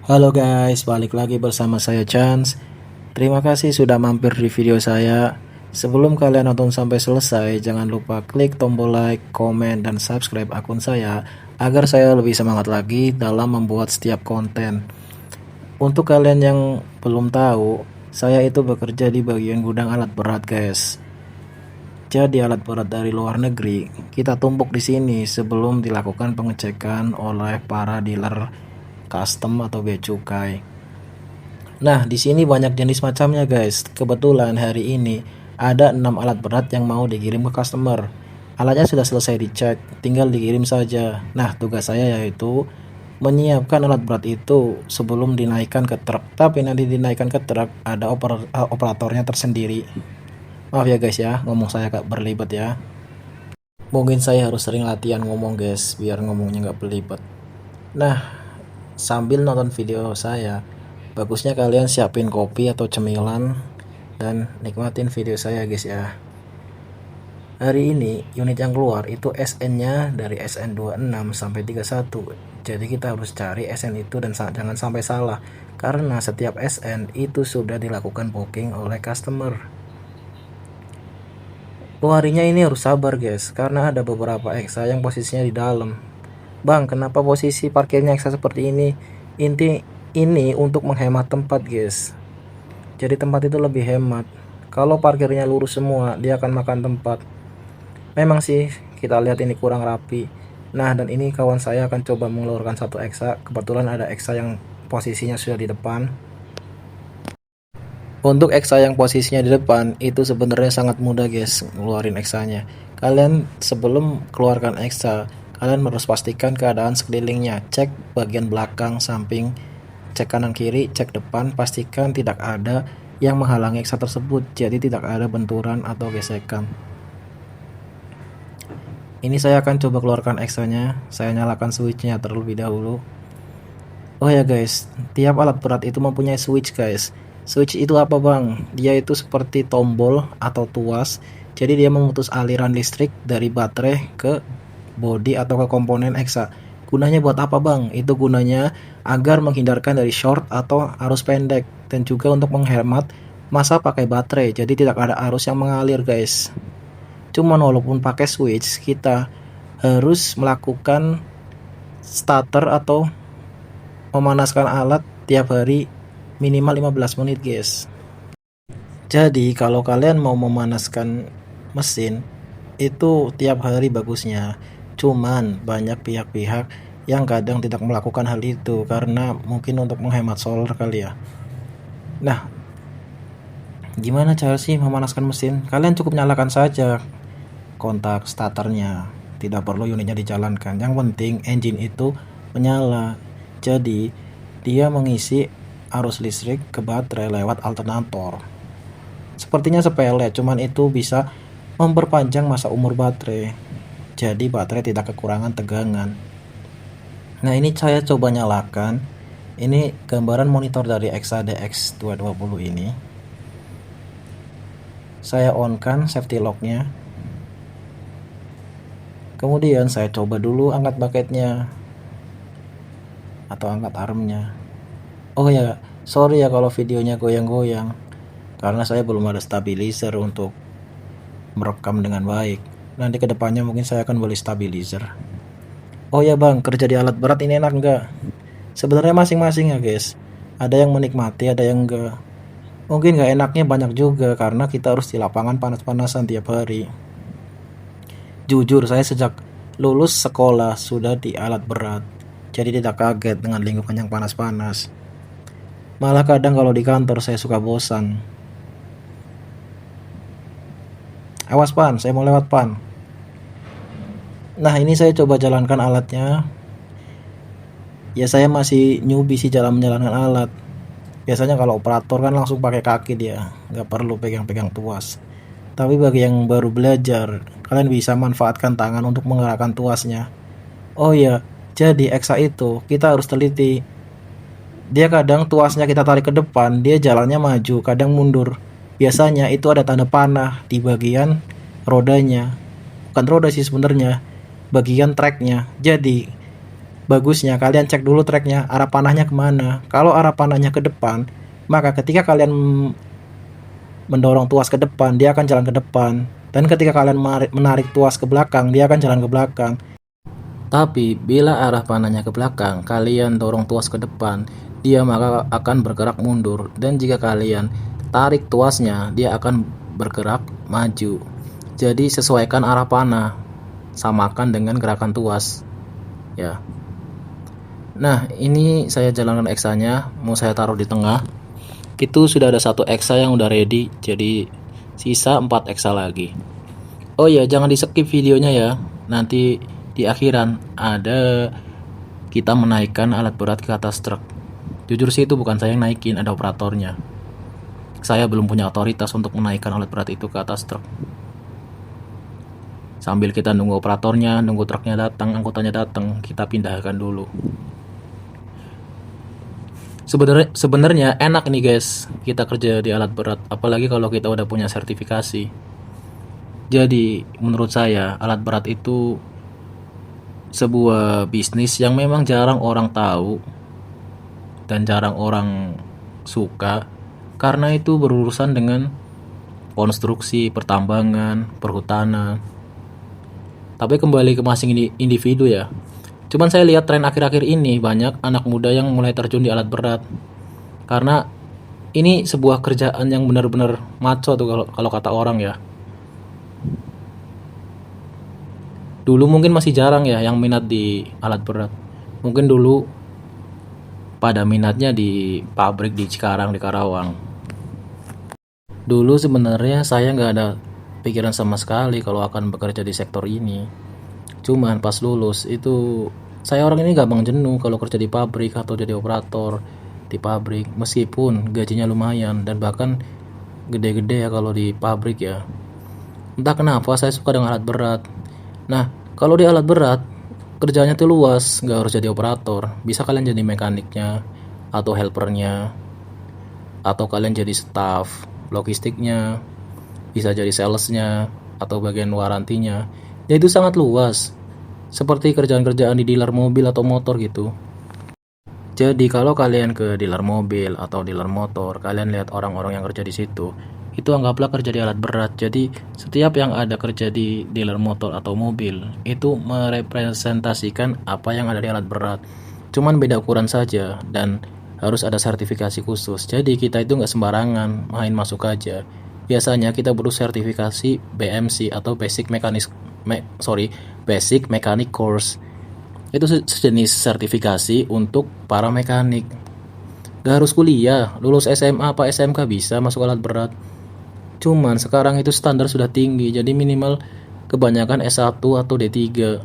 Halo guys, balik lagi bersama saya Chance. Terima kasih sudah mampir di video saya. Sebelum kalian nonton sampai selesai, jangan lupa klik tombol like, komen, dan subscribe akun saya agar saya lebih semangat lagi dalam membuat setiap konten. Untuk kalian yang belum tahu, saya itu bekerja di bagian gudang alat berat, guys. Jadi alat berat dari luar negeri kita tumpuk di sini sebelum dilakukan pengecekan oleh para dealer custom atau bea cukai. Nah, di sini banyak jenis macamnya, guys. Kebetulan hari ini ada 6 alat berat yang mau dikirim ke customer. Alatnya sudah selesai dicek, tinggal dikirim saja. Nah, tugas saya yaitu menyiapkan alat berat itu sebelum dinaikkan ke truk. Tapi nanti dinaikkan ke truk ada operatornya tersendiri. Maaf ya guys ya, ngomong saya agak berlibat ya. Mungkin saya harus sering latihan ngomong guys, biar ngomongnya nggak berlibat. Nah, sambil nonton video saya, bagusnya kalian siapin kopi atau cemilan dan nikmatin video saya guys ya. Hari ini unit yang keluar itu SN nya dari SN26 sampai 31. Jadi kita harus cari SN itu dan jangan sampai salah, karena setiap SN itu sudah dilakukan booking oleh customer. Keluarinya ini harus sabar guys, karena ada beberapa EXA yang posisinya di dalam. Bang, kenapa posisi parkirnya EXA seperti ini? Ini untuk menghemat tempat guys. Jadi tempat itu lebih hemat. Kalau parkirnya lurus semua, dia akan makan tempat. Memang sih kita lihat ini kurang rapi. Nah, dan ini kawan saya akan coba mengeluarkan satu EXA. Kebetulan ada EXA yang posisinya sudah di depan. Untuk EXA yang posisinya di depan itu sebenarnya sangat mudah guys ngeluarin EXA-nya. Kalian sebelum keluarkan EXA, kalian harus pastikan keadaan sekelilingnya. Cek bagian belakang, samping, cek kanan kiri, cek depan, pastikan tidak ada yang menghalangi EXA tersebut. Jadi tidak ada benturan atau gesekan. Ini saya akan coba keluarkan EXA-nya. Saya nyalakan switch-nya terlebih dahulu. Oh ya guys, tiap alat berat itu mempunyai switch guys. Switch itu apa bang? Dia itu seperti tombol atau tuas. Jadi dia memutus aliran listrik dari baterai ke bodi atau ke komponen EXA. Gunanya buat apa bang? Itu gunanya agar menghindarkan dari short atau arus pendek. Dan juga untuk menghemat masa pakai baterai. Jadi tidak ada arus yang mengalir guys. Cuman walaupun pakai switch, kita harus melakukan starter atau memanaskan alat tiap hari minimal 15 menit guys. Jadi kalau kalian mau memanaskan mesin itu tiap hari bagusnya. Cuman banyak pihak-pihak yang kadang tidak melakukan hal itu karena mungkin untuk menghemat solar kali ya. Nah, gimana cara sih memanaskan mesin? Kalian cukup nyalakan saja kontak starternya, tidak perlu unitnya dijalankan. Yang penting engine itu menyala. Jadi dia mengisi arus listrik ke baterai lewat alternator. Sepertinya sepele, cuman itu bisa memperpanjang masa umur baterai. Jadi baterai tidak kekurangan tegangan. Nah, ini saya coba nyalakan. Ini gambaran monitor dari EXA DX220 ini. Saya on kan safety locknya. Kemudian saya coba dulu angkat bucketnya atau angkat armnya. Oh ya, sorry ya kalau videonya goyang-goyang, karena saya belum ada stabilizer untuk merekam dengan baik. Nanti kedepannya mungkin saya akan beli stabilizer. Oh ya bang, kerja di alat berat ini enak nggak? Sebenarnya masing-masing ya guys. Ada yang menikmati, ada yang enggak. Mungkin nggak enaknya banyak juga karena kita harus di lapangan panas-panasan tiap hari. Jujur saya sejak lulus sekolah sudah di alat berat, jadi tidak kaget dengan lingkungan yang panas-panas. Malah kadang kalau di kantor saya suka bosan. Awas pan, saya mau lewat pan. Nah, ini saya coba jalankan alatnya. Ya saya masih newbie sih dalam menjalankan alat. Biasanya kalau operator kan langsung pakai kaki dia, nggak perlu pegang-pegang tuas. Tapi bagi yang baru belajar, kalian bisa manfaatkan tangan untuk menggerakkan tuasnya. Oh ya, jadi EXA itu kita harus teliti. Dia kadang tuasnya kita tarik ke depan, dia jalannya maju, kadang mundur. Biasanya itu ada tanda panah di bagian rodanya. Bukan roda sih sebenarnya, bagian treknya. Jadi Bagusnya kalian cek dulu treknya, arah panahnya kemana. Kalau arah panahnya ke depan, maka ketika kalian mendorong tuas ke depan, dia akan jalan ke depan. Dan ketika kalian menarik tuas ke belakang, dia akan jalan ke belakang. Tapi bila arah panahnya ke belakang, kalian dorong tuas ke depan, dia maka akan bergerak mundur. Dan jika kalian tarik tuasnya, dia akan bergerak maju. Jadi sesuaikan arah panah, samakan dengan gerakan tuas. Ya. Nah, ini saya jalankan eksanya, mau saya taruh di tengah. Itu sudah ada 1 eksa yang udah ready, jadi sisa 4 eksa lagi. Oh ya, jangan di skip videonya ya. Nanti di akhiran ada kita menaikkan alat berat ke atas truk. Jujur sih itu bukan saya yang naikin, ada operatornya. Saya belum punya otoritas untuk menaikkan alat berat itu ke atas truk. Sambil kita nunggu operatornya, nunggu truknya datang, angkutannya datang, kita pindahkan dulu. Sebenarnya enak nih guys, kita kerja di alat berat, apalagi kalau kita udah punya sertifikasi. Jadi menurut saya alat berat itu sebuah bisnis yang memang jarang orang tahu dan jarang orang suka, karena itu berurusan dengan konstruksi, pertambangan, perhutanan. Tapi kembali ke masing individu ya. Cuman saya lihat tren akhir-akhir ini banyak anak muda yang mulai terjun di alat berat. Karena ini sebuah kerjaan yang benar-benar maco tuh kalau kata orang ya. Dulu mungkin masih jarang ya yang minat di alat berat. Mungkin dulu pada minatnya di pabrik di Cikarang, di Karawang. Dulu sebenarnya saya nggak ada pikiran sama sekali kalau akan bekerja di sektor ini. Cuman pas lulus itu saya orang ini gampang jenuh kalau kerja di pabrik atau jadi operator di pabrik, meskipun gajinya lumayan dan bahkan gede-gede ya kalau di pabrik ya. Entah kenapa saya suka dengan alat berat. Nah, kalau di alat berat kerjanya tuh luas, nggak harus jadi operator. Bisa kalian jadi mekaniknya atau helpernya, atau kalian jadi staff logistiknya, bisa jadi salesnya atau bagian warantinya. Ya itu sangat luas, seperti kerjaan-kerjaan di dealer mobil atau motor gitu. Jadi kalau kalian ke dealer mobil atau dealer motor, kalian lihat orang-orang yang kerja di situ, itu anggaplah kerja di alat berat. Jadi setiap yang ada kerja di dealer motor atau mobil itu merepresentasikan apa yang ada di alat berat. Cuman beda ukuran saja dan harus ada sertifikasi khusus. Jadi kita itu nggak sembarangan main masuk aja. Biasanya kita butuh sertifikasi BMC atau Basic Mechanic Course. Itu sejenis sertifikasi untuk para mekanik. Gak harus kuliah, lulus SMA apa SMK bisa masuk alat berat. Cuman sekarang itu standar sudah tinggi, jadi minimal kebanyakan S1 atau D3.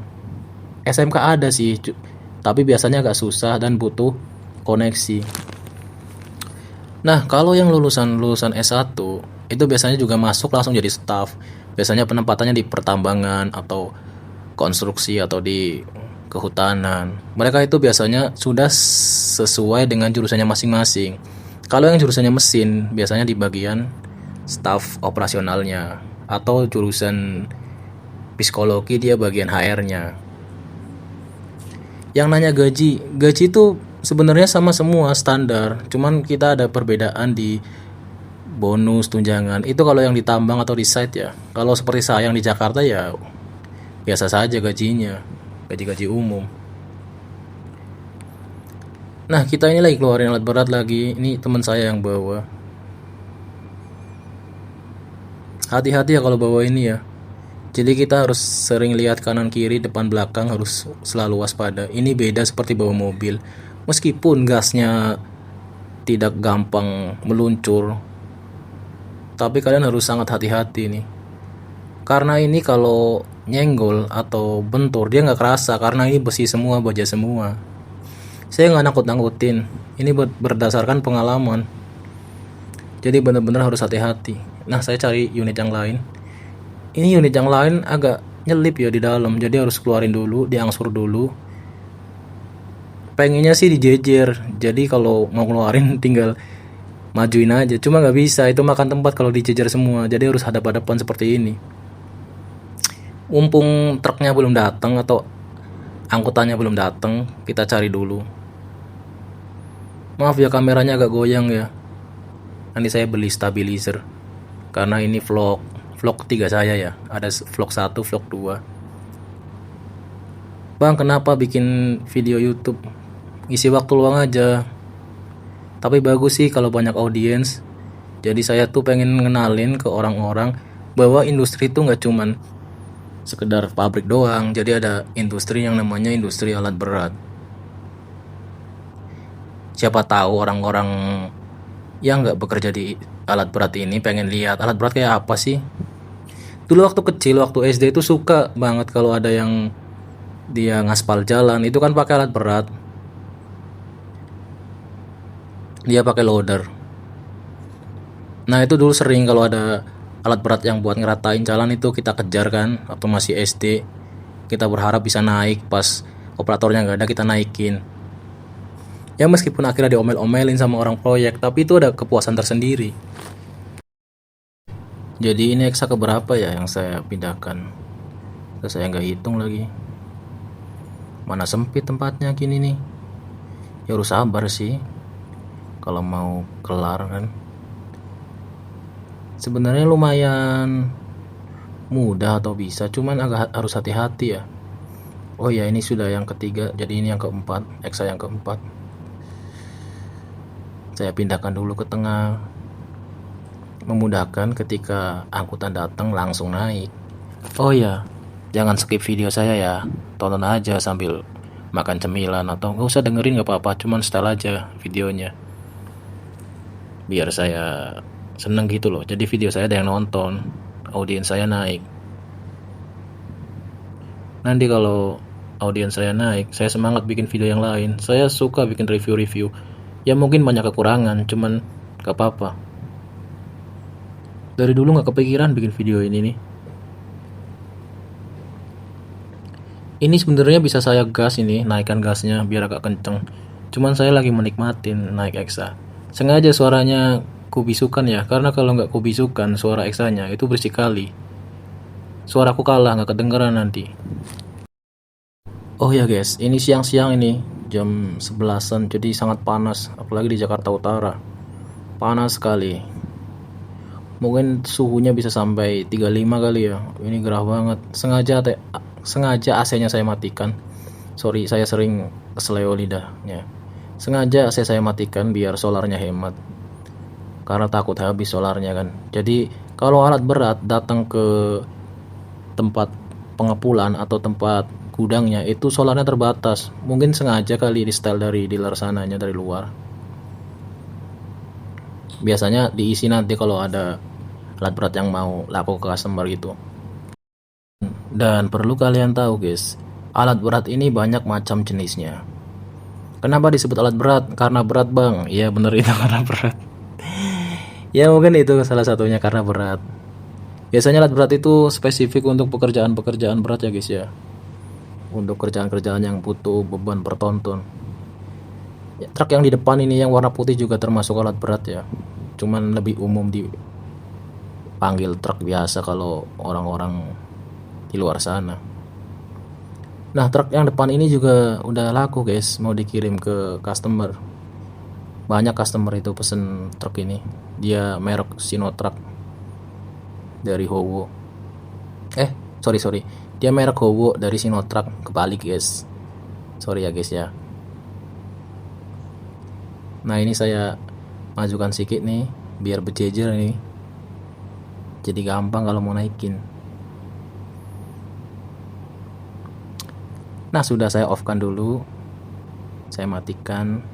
SMK ada sih, tapi biasanya agak susah dan butuh koneksi. Nah, kalau yang lulusan S1 itu biasanya juga masuk langsung jadi staff. Biasanya penempatannya di pertambangan atau konstruksi atau di kehutanan. Mereka itu biasanya sudah sesuai dengan jurusannya masing-masing. Kalau yang jurusannya mesin, biasanya di bagian staf operasionalnya, atau jurusan psikologi dia bagian HR-nya. Yang nanya gaji itu sebenarnya sama semua standar, cuman kita ada perbedaan di bonus, tunjangan. Itu kalau yang di tambang atau di site ya. Kalau seperti saya yang di Jakarta ya biasa saja gajinya, gaji umum. Nah, kita ini lagi keluarin alat berat lagi. Ini teman saya yang bawa. Hati-hati ya kalau bawa ini ya. Jadi kita harus sering lihat kanan kiri, depan belakang, harus selalu waspada. Ini beda seperti bawa mobil. Meskipun gasnya tidak gampang meluncur, tapi kalian harus sangat hati-hati nih. Karena ini kalau nyenggol atau bentur dia nggak kerasa, karena ini besi semua, baja semua. Saya nggak nakut-nakutin, ini berdasarkan pengalaman. Jadi benar-benar harus hati-hati. Nah, saya cari unit yang lain. Ini unit yang lain agak nyelip ya di dalam, jadi harus keluarin dulu, diangsur dulu. Pengennya sih dijejer, jadi kalau mau keluarin tinggal majuin aja. Cuma nggak bisa, itu makan tempat kalau dijejer semua, jadi harus hadap-hadapan seperti ini. Mumpung truknya belum datang atau angkutannya belum datang, kita cari dulu. Maaf ya kameranya agak goyang ya. Nanti saya beli stabilizer karena ini vlog ketiga saya ya. Ada vlog 1, vlog 2. Bang, kenapa bikin video YouTube? Isi waktu luang aja. Tapi bagus sih kalau banyak audiens. Jadi saya tuh pengen ngenalin ke orang-orang bahwa industri itu nggak cuman sekedar pabrik doang. Jadi ada industri yang namanya industri alat berat. Siapa tahu orang-orang yang nggak bekerja di alat berat ini pengen lihat alat berat kayak apa sih. Dulu waktu kecil, waktu SD itu suka banget kalau ada yang dia ngaspal jalan, itu kan pakai alat berat. Dia pakai loader. Nah itu dulu sering kalau ada alat berat yang buat ngeratain jalan itu kita kejar kan, waktu masih SD. Kita berharap bisa naik, pas operatornya nggak ada kita naikin. Ya meskipun akhirnya diomel-omelin sama orang proyek, tapi itu ada kepuasan tersendiri. Jadi ini eksa keberapa ya yang saya pindahkan? Terus saya nggak hitung lagi. Mana sempit tempatnya gini nih. Ya harus sabar sih kalau mau kelar kan. Sebenarnya lumayan mudah atau bisa, cuman agak harus hati-hati ya. Oh ya, ini sudah yang ketiga, jadi ini yang keempat, eksa yang keempat. Saya pindahkan dulu ke tengah, memudahkan ketika angkutan datang langsung naik. Oh ya, jangan skip video saya ya, tonton aja sambil makan cemilan atau nggak usah dengerin nggak apa-apa, cuman setel aja videonya. Biar saya seneng gitu loh, jadi video saya ada yang nonton, audiens saya naik. Nanti kalau audiens saya naik, saya semangat bikin video yang lain. Saya suka bikin review-review. Ya mungkin banyak kekurangan, cuman gak apa-apa. Dari dulu gak kepikiran bikin video ini nih. Ini sebenarnya bisa saya gas ini, naikkan gasnya biar agak kenceng. Cuman saya lagi menikmatin naik eksa. Sengaja suaranya kubisukan ya, karena kalau nggak kubisukan suara eksanya itu berisik kali. Suaraku kalah, nggak kedengeran nanti. Oh ya guys, ini siang-siang ini, jam 11-an, jadi sangat panas, apalagi di Jakarta Utara. Panas sekali. Mungkin suhunya bisa sampai 35 kali ya. Ini gerah banget. Sengaja AC-nya saya matikan. Sorry, saya sering kesleo lidahnya. Sengaja AC saya matikan biar solarnya hemat. Karena takut habis solarnya kan. Jadi kalau alat berat datang ke tempat pengepulan atau tempat gudangnya itu solarnya terbatas. Mungkin sengaja kali di setel dari dealer sananya, dari luar. Biasanya diisi nanti kalau ada alat berat yang mau laku ke customer gitu. Dan perlu kalian tahu guys, alat berat ini banyak macam jenisnya. Kenapa disebut alat berat? Karena berat bang. Iya bener itu karena berat. Ya mungkin itu salah satunya karena berat. Biasanya alat berat itu spesifik untuk pekerjaan-pekerjaan berat ya guys ya. Untuk kerjaan-kerjaan yang butuh beban per tonton. Ya, truk yang di depan ini yang warna putih juga termasuk alat berat ya. Cuman lebih umum dipanggil truk biasa kalau orang-orang di luar sana. Nah truk yang depan ini juga udah laku guys, mau dikirim ke customer. Banyak customer itu pesen truk ini. Dia merek Sinotruk dari Howo. Sorry. Dia merek Howo dari Sinotruk. Kebalik guys. Sorry ya guys ya. Nah ini saya majukan sedikit nih, biar berjejer nih. Jadi gampang kalau mau naikin. Nah sudah saya off kan dulu. Saya matikan.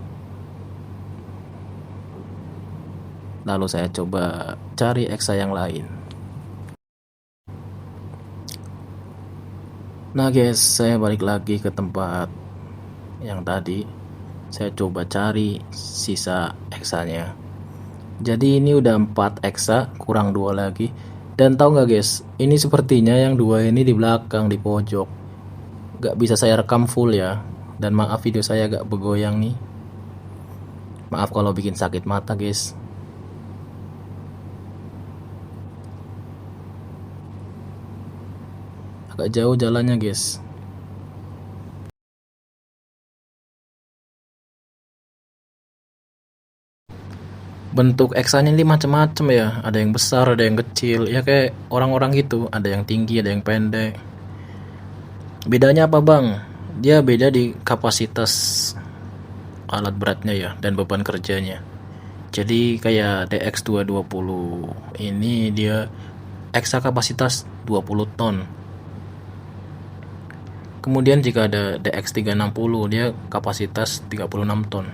Lalu saya coba cari eksa yang lain. Nah guys, saya balik lagi ke tempat yang tadi. Saya coba cari sisa eksanya. Jadi ini udah 4 eksa, kurang 2 lagi. Dan tahu nggak guys, ini sepertinya yang 2 ini di belakang, di pojok. Gak bisa saya rekam full ya. Dan maaf video saya agak bergoyang nih. Maaf kalau bikin sakit mata guys. Agak jauh jalannya guys. Bentuk eksanya ini macam-macam ya, ada yang besar, ada yang kecil, ya kayak orang-orang gitu, ada yang tinggi, ada yang pendek. Bedanya apa bang? Dia beda di kapasitas alat beratnya ya, dan beban kerjanya. Jadi kayak DX220 ini dia ekstra kapasitas 20 ton. Kemudian jika ada DX360 dia kapasitas 36 ton.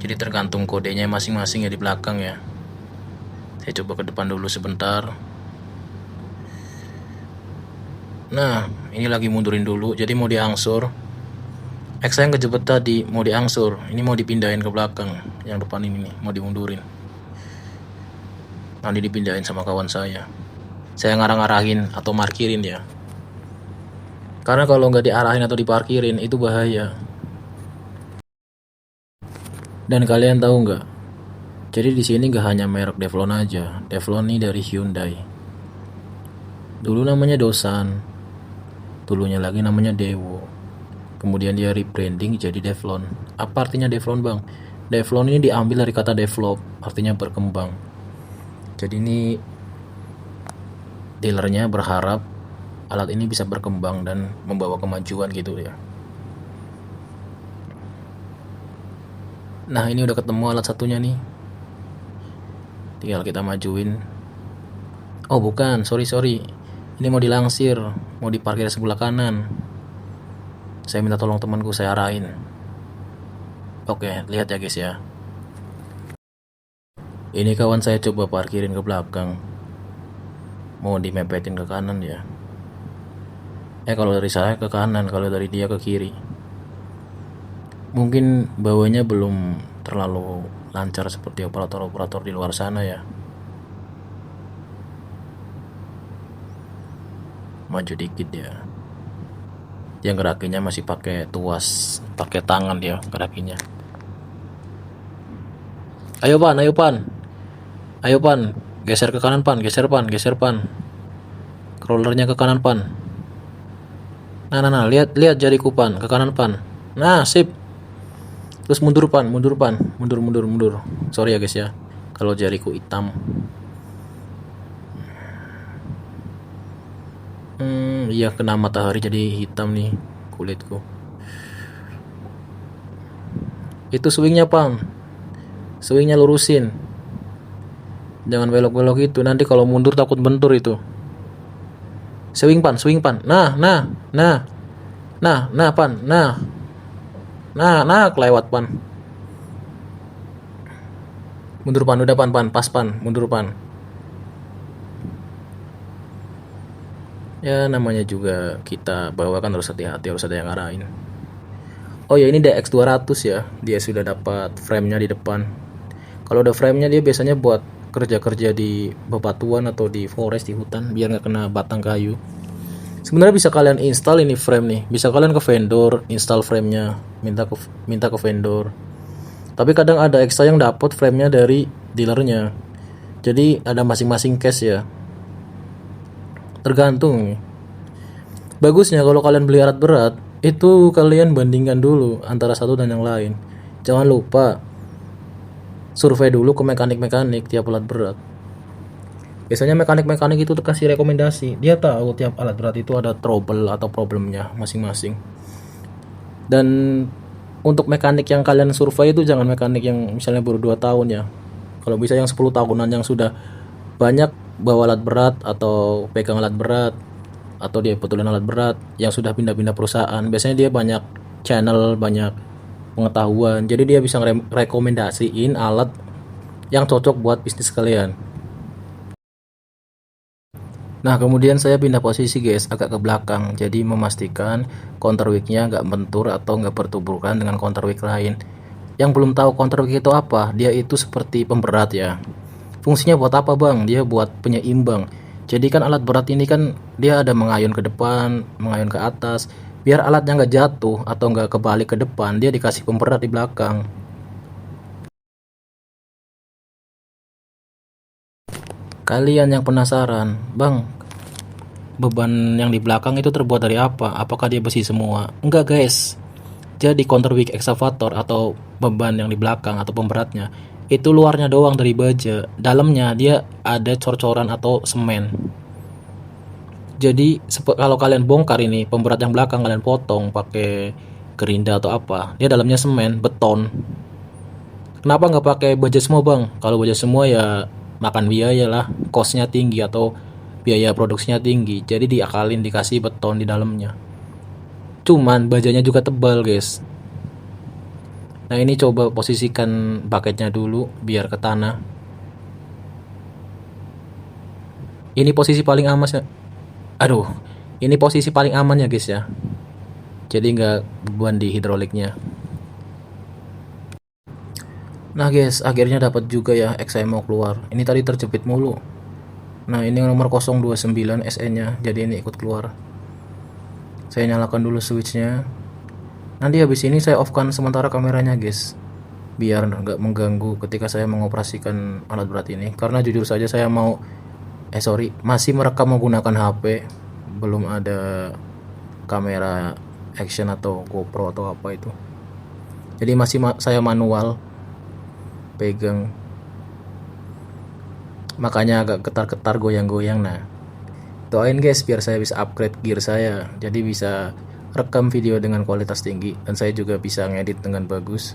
Jadi tergantung kodenya masing-masing ya di belakang ya. Saya coba ke depan dulu sebentar. Nah, ini lagi mundurin dulu. Jadi mau diangsur. X yang kejebet tadi mau diangsur. Ini mau dipindahin ke belakang. Yang depan ini nih mau dimundurin. Nanti dipindahin sama kawan saya. Saya ngarah-ngarahin atau markirin ya. Karena kalau nggak diarahin atau diparkirin itu bahaya. Dan kalian tahu nggak? Jadi di sini nggak hanya merek Devlon aja. Devlon ini dari Hyundai. Dulu namanya Dosan. Dulunya lagi namanya Dewo. Kemudian dia rebranding jadi Devlon. Apa artinya Devlon bang? Devlon ini diambil dari kata develop, artinya berkembang. Jadi ini dealernya berharap alat ini bisa berkembang dan membawa kemajuan gitu ya. Nah ini udah ketemu alat satunya nih. Tinggal kita majuin. Oh bukan, sorry. Ini mau dilangsir, mau diparkir sebelah kanan. Saya minta tolong temanku, saya arahin. Oke, lihat ya guys ya. Ini kawan saya coba parkirin ke belakang. Mau dimepetin ke kanan ya. Kalau dari saya ke kanan, kalau dari dia ke kiri. Mungkin bawanya belum terlalu lancar seperti operator-operator di luar sana ya. Maju dikit ya. Yang gerakinya masih pakai tuas, pakai tangan dia gerakinya. Ayo pan, geser ke kanan pan, geser pan. Crawlernya ke kanan pan. Nah, lihat jariku pan, ke kanan pan. Nah, sip. Terus mundur pan, mundur. Sorry ya guys ya, kalau jariku hitam. Iya kena matahari jadi hitam nih kulitku. Itu swingnya pan, swingnya lurusin. Jangan belok-belok gitu, nanti kalau mundur takut bentur itu. Swing pan. Nah pan, nah kelewat pan. Mundur pan, udah pan, pas pan, mundur pan. Ya namanya juga kita bawa kan harus hati-hati, harus ada yang ngarahin. Oh ya ini DX200 ya, dia sudah dapat frame-nya di depan. Kalau udah frame-nya dia biasanya buat kerja-kerja di bebatuan atau di forest, di hutan, biar nggak kena batang kayu. Sebenarnya bisa kalian install ini frame nih, bisa kalian ke vendor install frame-nya, minta ke vendor. Tapi kadang ada ekstra yang dapat frame-nya dari dealernya. Jadi ada masing-masing case ya. Tergantung. Bagusnya kalau kalian beli alat berat, itu kalian bandingkan dulu antara satu dan yang lain. Jangan lupa survei dulu ke mekanik-mekanik tiap alat berat. Biasanya mekanik-mekanik itu kasih rekomendasi. Dia tahu tiap alat berat itu ada trouble atau problemnya masing-masing. Dan untuk mekanik yang kalian survei itu jangan mekanik yang misalnya baru 2 tahun ya. Kalau bisa yang 10 tahunan yang sudah banyak bawa alat berat atau pegang alat berat atau dia betulin alat berat, yang sudah pindah-pindah perusahaan. Biasanya dia banyak channel, banyak pengetahuan. Jadi dia bisa rekomendasiin alat yang cocok buat bisnis kalian. Nah kemudian saya pindah posisi guys, agak ke belakang, jadi memastikan counterweightnya nggak bentur atau nggak bertuburkan dengan counterweight lain. Yang belum tahu counterweight itu apa, dia itu seperti pemberat ya. Fungsinya buat apa bang? Dia buat penyeimbang. Jadi kan alat berat ini kan dia ada mengayun ke depan, mengayun ke atas. Biar alatnya nggak jatuh atau nggak kebalik ke depan, dia dikasih pemberat di belakang. Kalian yang penasaran, bang, beban yang di belakang itu terbuat dari apa? Apakah dia besi semua? Enggak guys. Jadi counter weak excavator atau beban yang di belakang atau pemberatnya itu luarnya doang dari baja, dalamnya dia ada cor-coran atau semen. Jadi kalau kalian bongkar ini pemberat yang belakang, kalian potong pakai gerinda atau apa, dia dalamnya semen, beton. Kenapa nggak pakai baja semua bang? Kalau baja semua ya makan biaya lah, costnya tinggi atau biaya produksinya tinggi. Jadi diakalin dikasih beton di dalamnya. Cuman bajanya juga tebal guys. Nah ini coba posisikan bucketnya dulu biar ke tanah. Ini posisi paling aman ya. Aduh, ini posisi paling aman ya guys ya. Jadi nggak beban di hidroliknya. Nah guys, akhirnya dapat juga ya XI mau keluar. Ini tadi terjepit mulu. Nah ini nomor 029 SE nya, jadi ini ikut keluar. Saya nyalakan dulu switchnya. Nanti habis ini saya off kan sementara kameranya guys, biar nggak mengganggu ketika saya mengoperasikan alat berat ini. Karena jujur saja saya masih merekam menggunakan HP, belum ada kamera action atau GoPro atau apa itu. Jadi masih saya manual pegang, makanya agak getar-getar goyang-goyang. Nah doain guys biar saya bisa upgrade gear saya, jadi bisa rekam video dengan kualitas tinggi dan saya juga bisa ngedit dengan bagus.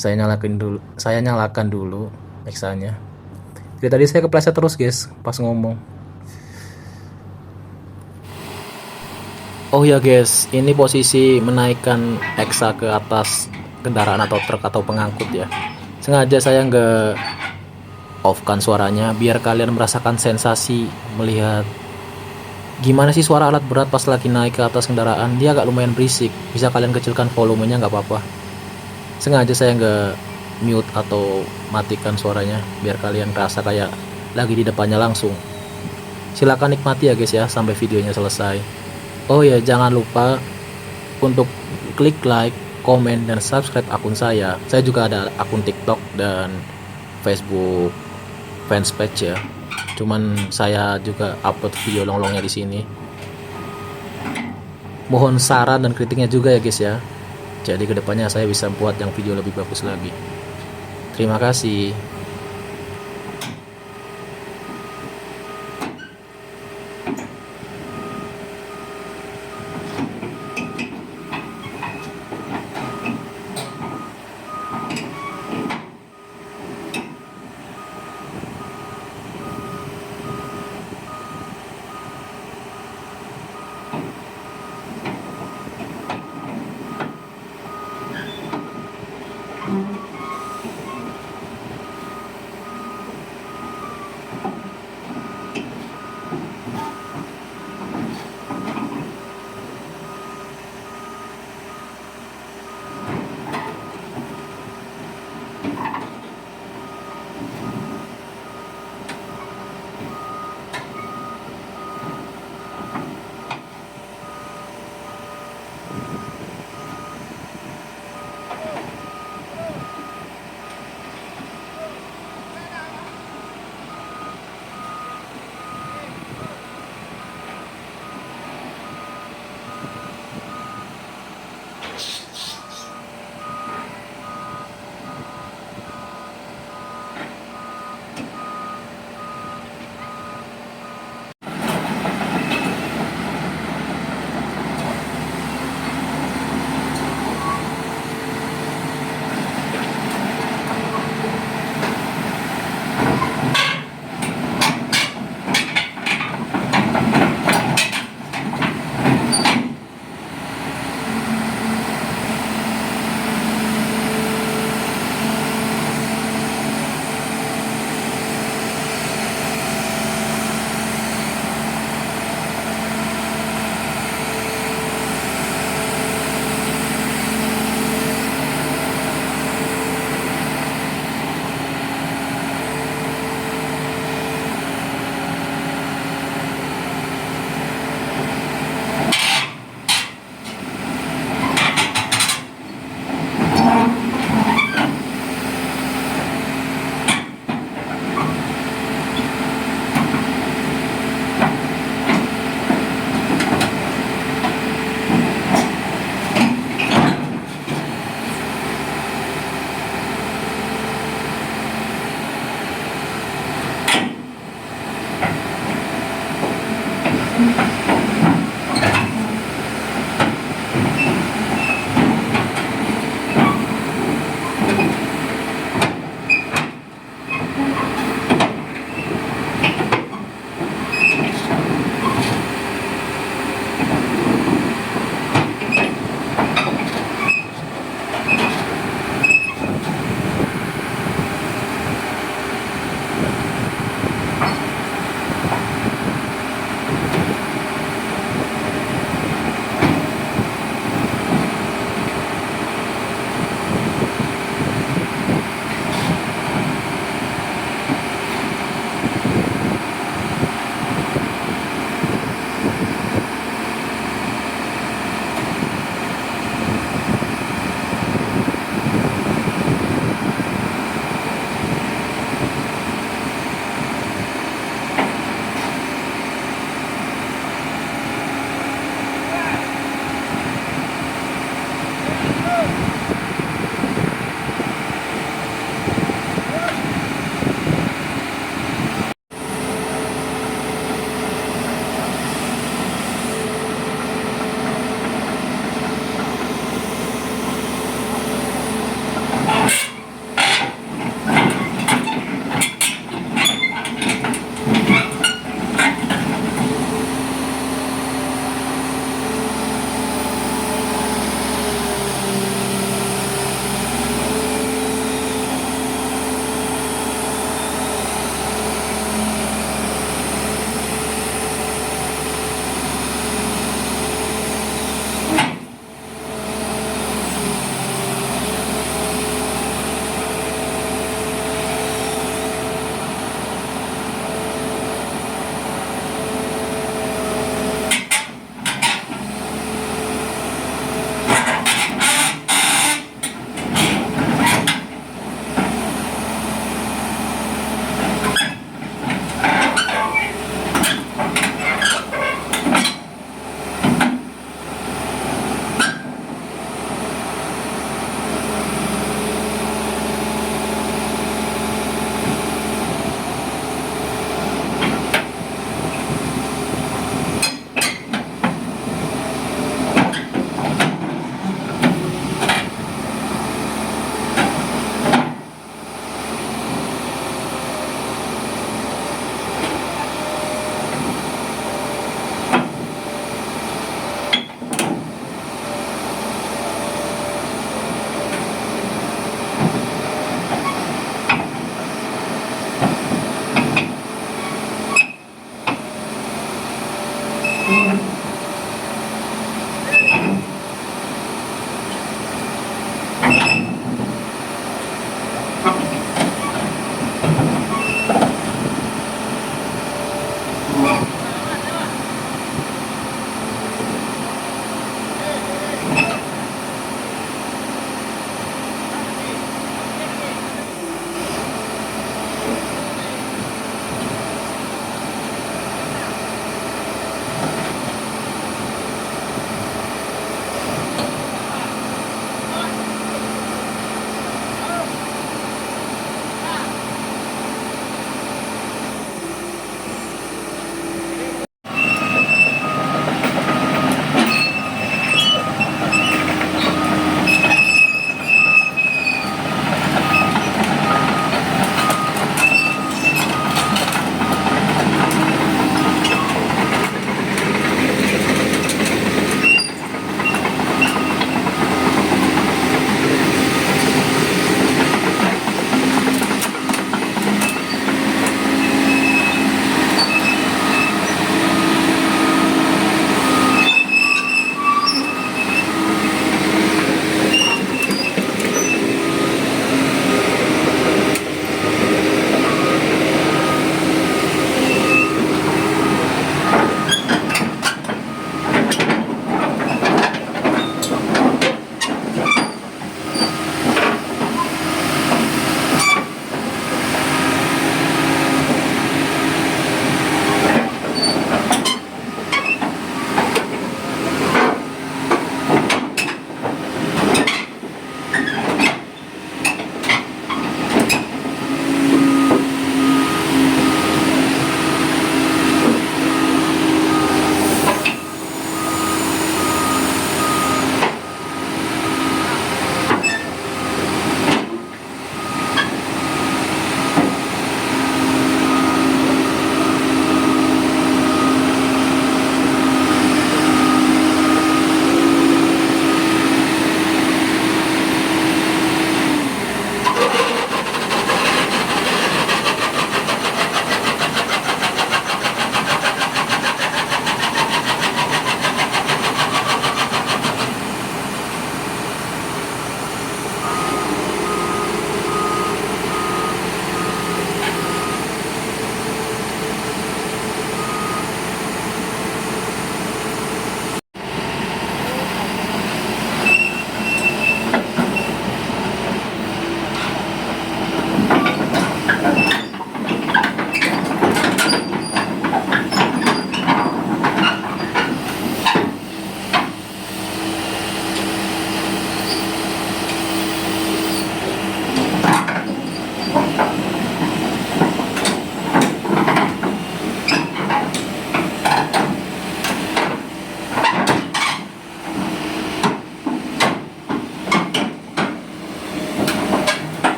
Saya nyalakan dulu Alexa-nya. Jadi tadi saya kepleset terus guys pas ngomong. Oh ya guys, ini posisi menaikkan Alexa ke atas kendaraan atau truk atau pengangkut ya. Sengaja saya nggak off kan suaranya biar kalian merasakan sensasi melihat gimana sih suara alat berat pas lagi naik ke atas kendaraan. Dia agak lumayan berisik, bisa kalian kecilkan volumenya nggak apa-apa. Sengaja saya nggak mute atau matikan suaranya biar kalian rasa kayak lagi di depannya langsung. Silakan nikmati ya guys ya sampai videonya selesai. Oh ya, jangan lupa untuk klik like, komen, dan subscribe akun saya. Saya juga ada akun TikTok dan Facebook fanspage ya. Cuman saya juga upload video long-longnya di sini. Mohon saran dan kritiknya juga ya guys ya. Jadi kedepannya saya bisa buat yang video lebih bagus lagi. Terima kasih.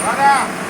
Mana?